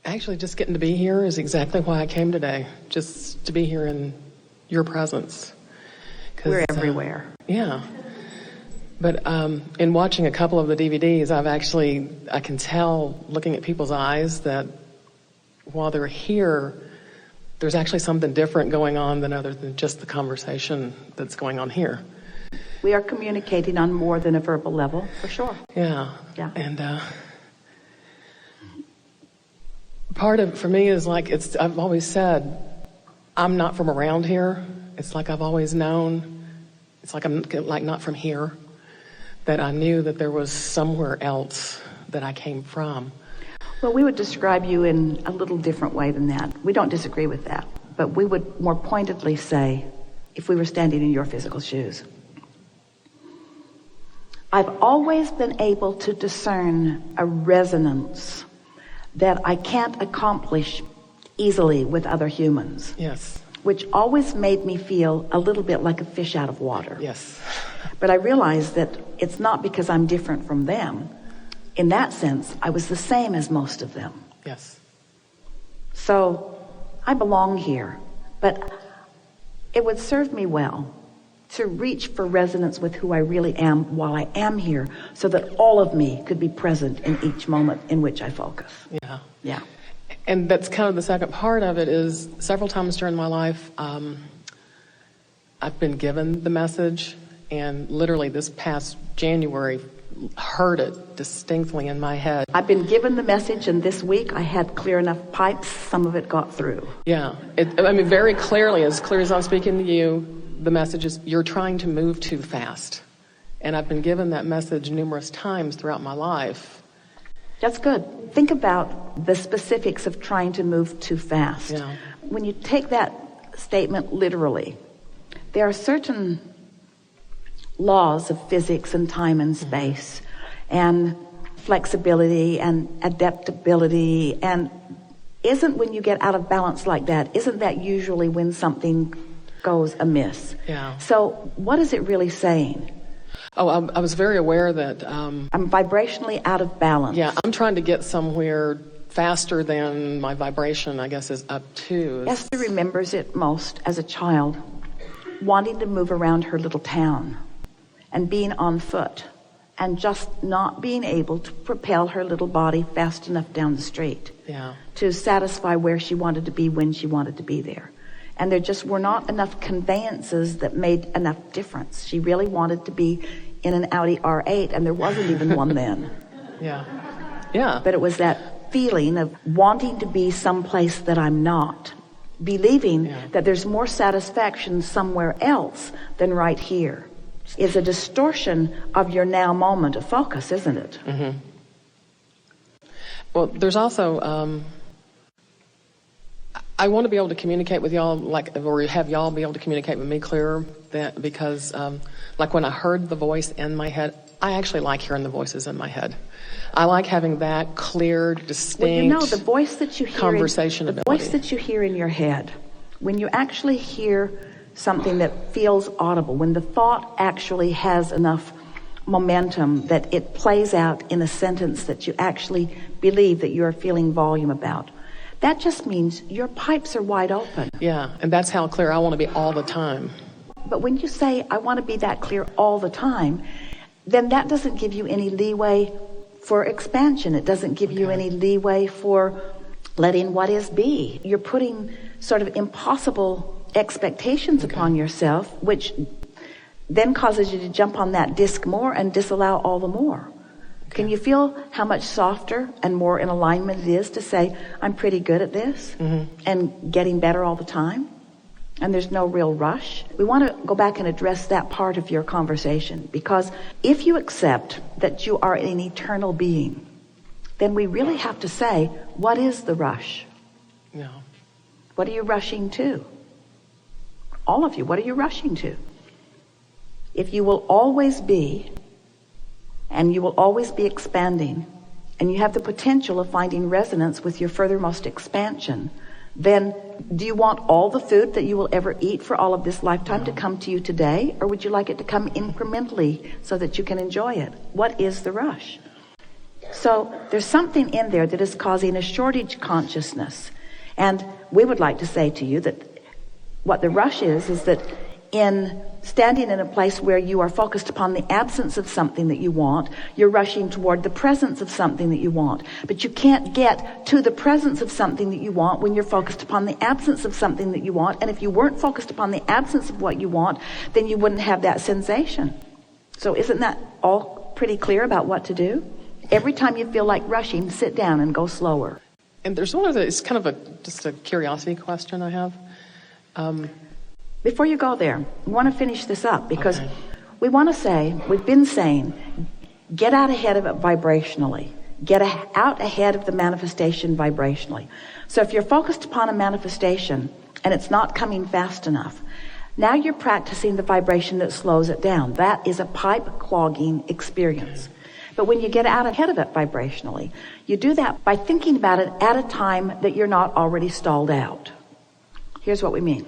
Actually, just getting to be here is exactly why I came today. Just to be here in your presence. We're everywhere. Yeah. But in watching a couple of the DVDs, I can tell, looking at people's eyes, that while they're here, there's actually something different going on than other than just the conversation that's going on here. We are communicating on more than a verbal level, for sure. Yeah. Yeah. And part of it for me is I've always said, I'm not from around here. It's like I've always known. It's like I'm not from here. That I knew that there was somewhere else that I came from. Well, we would describe you in a little different way than that. We don't disagree with that. But we would more pointedly say, if we were standing in your physical shoes, I've always been able to discern a resonance that I can't accomplish easily with other humans. Yes. Which always made me feel a little bit like a fish out of water. Yes. But I realized that it's not because I'm different from them. In that sense, I was the same as most of them. Yes. So I belong here, but it would serve me well to reach for resonance with who I really am while I am here, so that all of me could be present in each moment in which I focus. Yeah. Yeah. And that's kind of the second part of it is several times during my life, I've been given the message, and literally this past January heard it distinctly in my head. I've been given the message, and this week I had clear enough pipes, some of it got through. Yeah. Very clearly, as clear as I'm speaking to you, the message is, you're trying to move too fast. And I've been given that message numerous times throughout my life. That's good. Think about the specifics of trying to move too fast. Yeah. When you take that statement literally, there are certain laws of physics and time and space and flexibility and adaptability, and when you get out of balance like that, isn't that usually when something goes amiss? Yeah. So what is it really saying? Oh, I was very aware that... I'm vibrationally out of balance. Yeah, I'm trying to get somewhere faster than my vibration, I guess, is up to. Esther remembers it most as a child, wanting to move around her little town and being on foot and just not being able to propel her little body fast enough down the street to satisfy where she wanted to be when she wanted to be there. And there just were not enough conveyances that made enough difference. She really wanted to be in an Audi R8, and there wasn't even one then. Yeah. Yeah. But it was that feeling of wanting to be someplace that I'm not, believing that there's more satisfaction somewhere else than right here, is a distortion of your now moment of focus, isn't it? Mm-hmm. Well, there's also... I want to be able to communicate with y'all, or have y'all be able to communicate with me clearer, because when I heard the voice in my head, I actually like hearing the voices in my head. I like having that clear, distinct the voice that you hear conversation ability. The voice that you hear in your head, when you actually hear something that feels audible, when the thought actually has enough momentum that it plays out in a sentence that you actually believe that you're feeling volume about, that just means your pipes are wide open. Yeah, and that's how clear I want to be all the time. But when you say, I want to be that clear all the time, then that doesn't give you any leeway for expansion. It doesn't give you any leeway for letting what is be. You're putting sort of impossible expectations upon yourself, which then causes you to jump on that disc more and disallow all the more. Can you feel how much softer and more in alignment it is to say, I'm pretty good at this and getting better all the time? And there's no real rush. We want to go back and address that part of your conversation, because if you accept that you are an eternal being, then we really have to say, what is the rush? Yeah. What are you rushing to? All of you, what are you rushing to? If you will always be, and you will always be expanding, and you have the potential of finding resonance with your furthermost expansion, then do you want all the food that you will ever eat for all of this lifetime to come to you today, or would you like it to come incrementally so that you can enjoy it? What is the rush? So there's something in there that is causing a shortage consciousness. And we would like to say to you that what the rush is that in standing in a place where you are focused upon the absence of something that you want, you're rushing toward the presence of something that you want. But you can't get to the presence of something that you want when you're focused upon the absence of something that you want. And if you weren't focused upon the absence of what you want, then you wouldn't have that sensation. So isn't that all pretty clear about what to do? Every time you feel like rushing, sit down and go slower. And there's one of the, it's kind of just a curiosity question I have. Before you go there, we want to finish this up because we want to say, we've been saying, get out ahead of it vibrationally. Get out ahead of the manifestation vibrationally. So if you're focused upon a manifestation and it's not coming fast enough, now you're practicing the vibration that slows it down. That is a pipe clogging experience. But when you get out ahead of it vibrationally, you do that by thinking about it at a time that you're not already stalled out. Here's what we mean.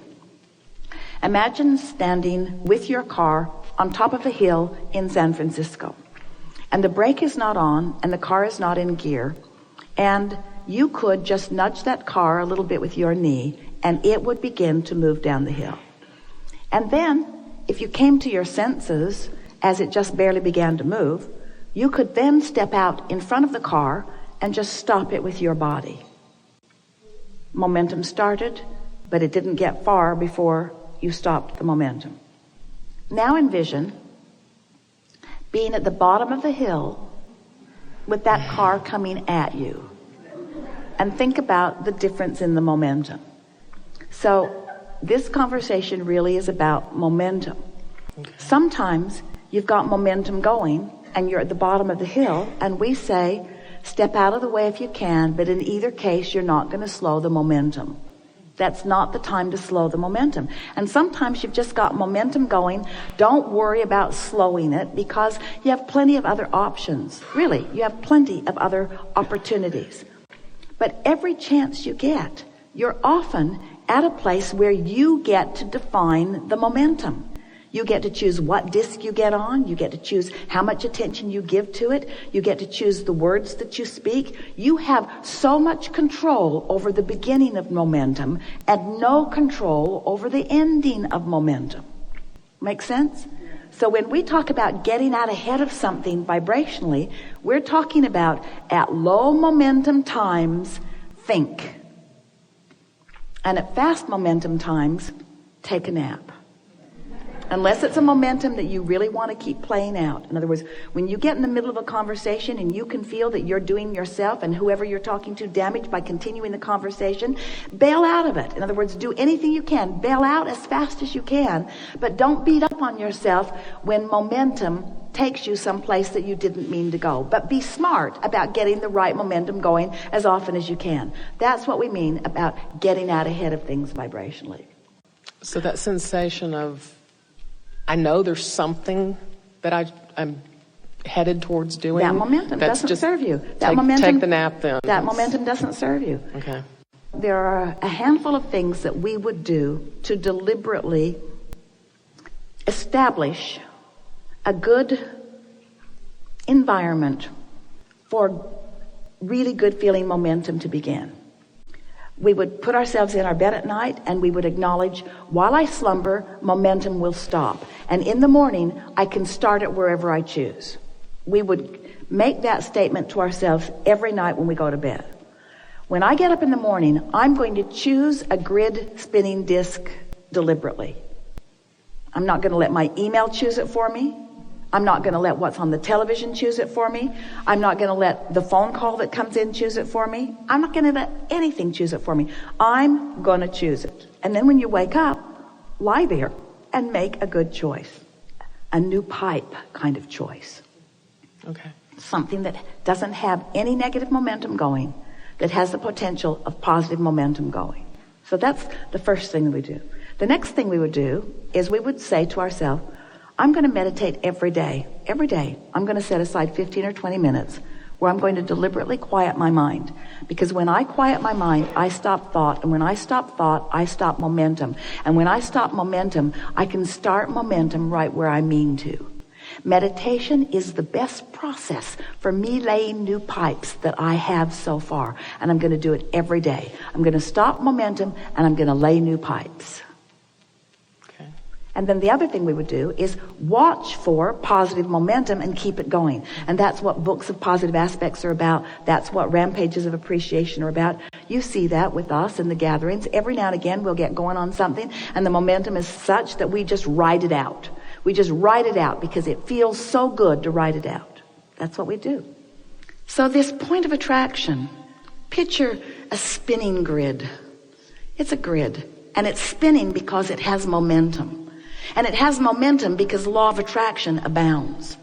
Imagine standing with your car on top of a hill in San Francisco, and the brake is not on and the car is not in gear, and you could just nudge that car a little bit with your knee and it would begin to move down the hill. And then if you came to your senses as it just barely began to move, you could then step out in front of the car and just stop it with your body. Momentum started, but it didn't get far before you stopped the momentum. Now envision being at the bottom of the hill with that car coming at you. And think about the difference in the momentum. So this conversation really is about momentum. Sometimes you've got momentum going and you're at the bottom of the hill, and we say, step out of the way if you can, but in either case, you're not going to slow the momentum. That's not the time to slow the momentum. And sometimes you've just got momentum going. Don't worry about slowing it because you have plenty of other options. Really, you have plenty of other opportunities. But every chance you get, you're often at a place where you get to define the momentum. You get to choose what disc you get on. You get to choose how much attention you give to it. You get to choose the words that you speak. You have so much control over the beginning of momentum and no control over the ending of momentum. Make sense? So when we talk about getting out ahead of something vibrationally, we're talking about at low momentum times, think. And at fast momentum times, take a nap. Unless it's a momentum that you really want to keep playing out. In other words, when you get in the middle of a conversation and you can feel that you're doing yourself and whoever you're talking to damage by continuing the conversation, bail out of it. In other words, do anything you can. Bail out as fast as you can, but don't beat up on yourself when momentum takes you someplace that you didn't mean to go. But be smart about getting the right momentum going as often as you can. That's what we mean about getting out ahead of things vibrationally. So that sensation of, I know there's something that I'm headed towards doing. That momentum doesn't serve you. Take the nap then. That momentum doesn't serve you. Okay. There are a handful of things that we would do to deliberately establish a good environment for really good feeling momentum to begin. We would put ourselves in our bed at night and we would acknowledge, while I slumber, momentum will stop. And in the morning, I can start it wherever I choose. We would make that statement to ourselves every night when we go to bed. When I get up in the morning, I'm going to choose a grid spinning disc deliberately. I'm not going to let my email choose it for me. I'm not going to let what's on the television choose it for me. I'm not going to let the phone call that comes in choose it for me. I'm not going to let anything choose it for me. I'm going to choose it. And then when you wake up, lie there and make a good choice. A new pipe kind of choice. Okay. Something that doesn't have any negative momentum going, that has the potential of positive momentum going. So that's the first thing we do. The next thing we would do is we would say to ourselves, I'm going to meditate every day. Every day, I'm going to set aside 15 or 20 minutes where I'm going to deliberately quiet my mind. Because when I quiet my mind, I stop thought. And when I stop thought, I stop momentum. And when I stop momentum, I can start momentum right where I mean to. Meditation is the best process for me laying new pipes that I have so far. And I'm going to do it every day. I'm going to stop momentum and I'm going to lay new pipes. Okay. And then the other thing we would do is watch for positive momentum and keep it going. And that's what books of positive aspects are about. That's what rampages of appreciation are about. You see that with us in the gatherings. Every now and again we'll get going on something and the momentum is such that we just ride it out. We just write it out because it feels so good to write it out. That's what we do. So this point of attraction, picture a spinning grid. It's a grid, and it's spinning because it has momentum. And it has momentum because the law of attraction abounds.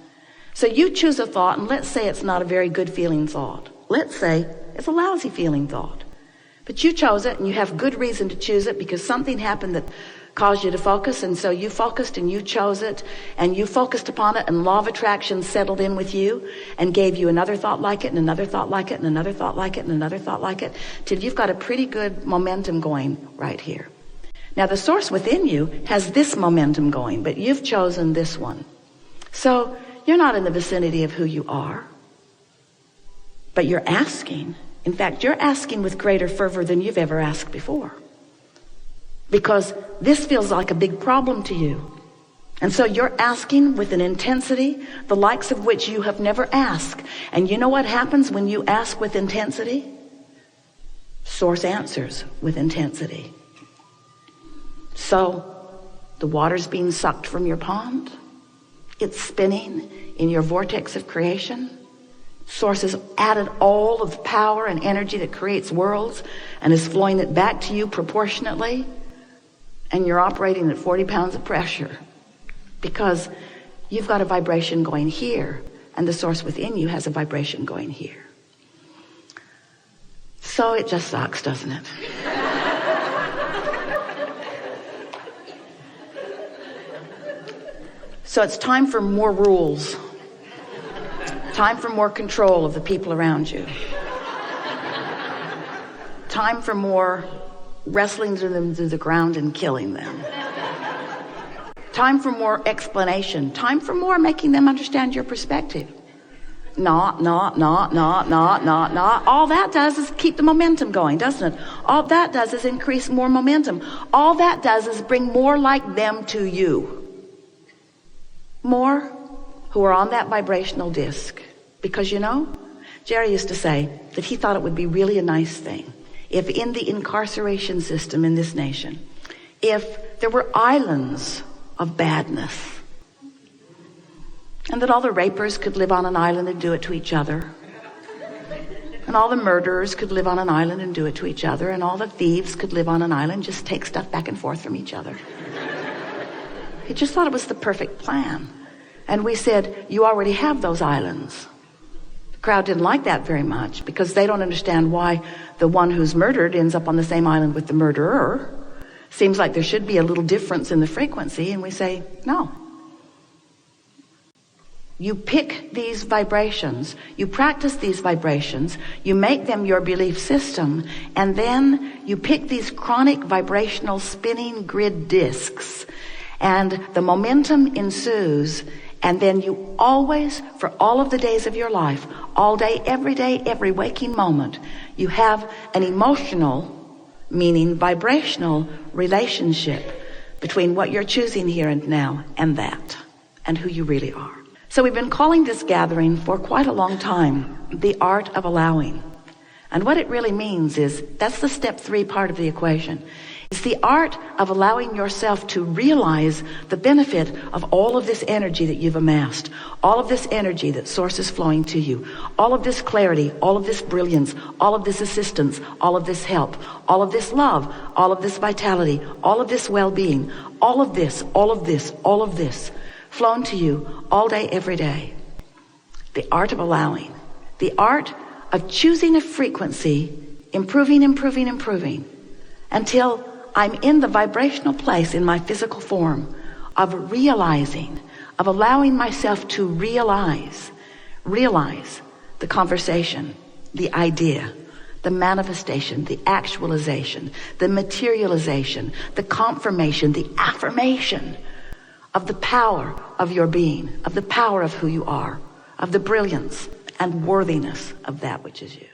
So you choose a thought, and let's say it's not a very good feeling thought. Let's say it's a lousy feeling thought. But you chose it, and you have good reason to choose it because something happened that caused you to focus, and so you focused and you chose it and you focused upon it, and law of attraction settled in with you and gave you another thought like it and another thought like it and another thought like it and another thought like it till you've got a pretty good momentum going right here. Now the source within you has this momentum going, but you've chosen this one. So you're not in the vicinity of who you are, but you're asking. In fact, you're asking with greater fervor than you've ever asked before. Because this feels like a big problem to you. And so you're asking with an intensity, the likes of which you have never asked. And you know what happens when you ask with intensity? Source answers with intensity. So the water's being sucked from your pond. It's spinning in your vortex of creation. Source has added all of the power and energy that creates worlds and is flowing it back to you proportionately. And you're operating at 40 pounds of pressure because you've got a vibration going here and the source within you has a vibration going here. So it just sucks, doesn't it? So it's time for more rules. Time for more control of the people around you. Time for more wrestling them to the ground and killing them. Time for more explanation. Time for more making them understand your perspective. Not. All that does is keep the momentum going, doesn't it? All that does is increase more momentum. All that does is bring more like them to you. More who are on that vibrational disc. Because you know, Jerry used to say that he thought it would be really a nice thing if in the incarceration system in this nation, if there were islands of badness, and that all the rapers could live on an island and do it to each other, and all the murderers could live on an island and do it to each other, and all the thieves could live on an island, just take stuff back and forth from each other. He just thought it was the perfect plan. And we said, you already have those islands. Crowd didn't like that very much because they don't understand why the one who's murdered ends up on the same island with the murderer. Seems like there should be a little difference in the frequency, and we say, no. You pick these vibrations, you practice these vibrations, you make them your belief system, and then you pick these chronic vibrational spinning grid discs, and the momentum ensues. And then you always, for all of the days of your life, all day, every waking moment, you have an emotional, meaning vibrational relationship between what you're choosing here and now and that, and who you really are. So we've been calling this gathering for quite a long time, the art of allowing. And what it really means is, that's the step 3 part of the equation. It's the art of allowing yourself to realize the benefit of all of this energy that you've amassed, all of this energy that source is flowing to you, all of this clarity, all of this brilliance, all of this assistance, all of this help, all of this love, all of this vitality, all of this well-being, all of this flown to you all day, every day. The art of allowing, the art of choosing a frequency, improving until I'm in the vibrational place in my physical form of realizing, of allowing myself to realize the conversation, the idea, the manifestation, the actualization, the materialization, the confirmation, the affirmation of the power of your being, of the power of who you are, of the brilliance and worthiness of that which is you.